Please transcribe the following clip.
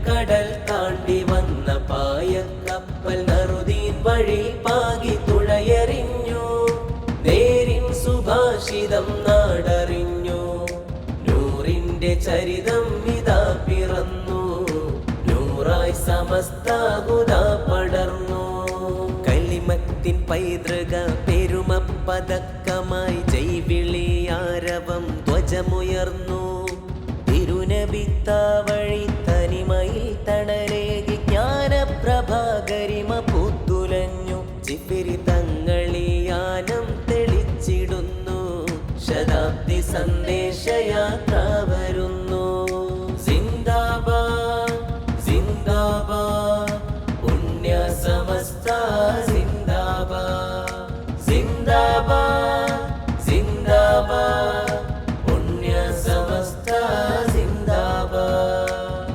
കടൽ താണ്ടി വന്ന പായക്കപ്പൽ നറുദീൻ വഴി പാകി തുഴയെറിഞ്ഞു. നേരിൻ സുഭാഷിതം നാടറിഞ്ഞു. നൂറിന്റെ ചരിതം ഇതാ പിറന്നു. നൂറായി സമസ്ത ഹുദാ പടർന്നു. കലിമത്തിൻ പൈതൃക പെരുമപ്പതക്കമായി ജൈവിളിയാരവം ധ്വജമുയർന്നു. തിരുനബിത്താവഴി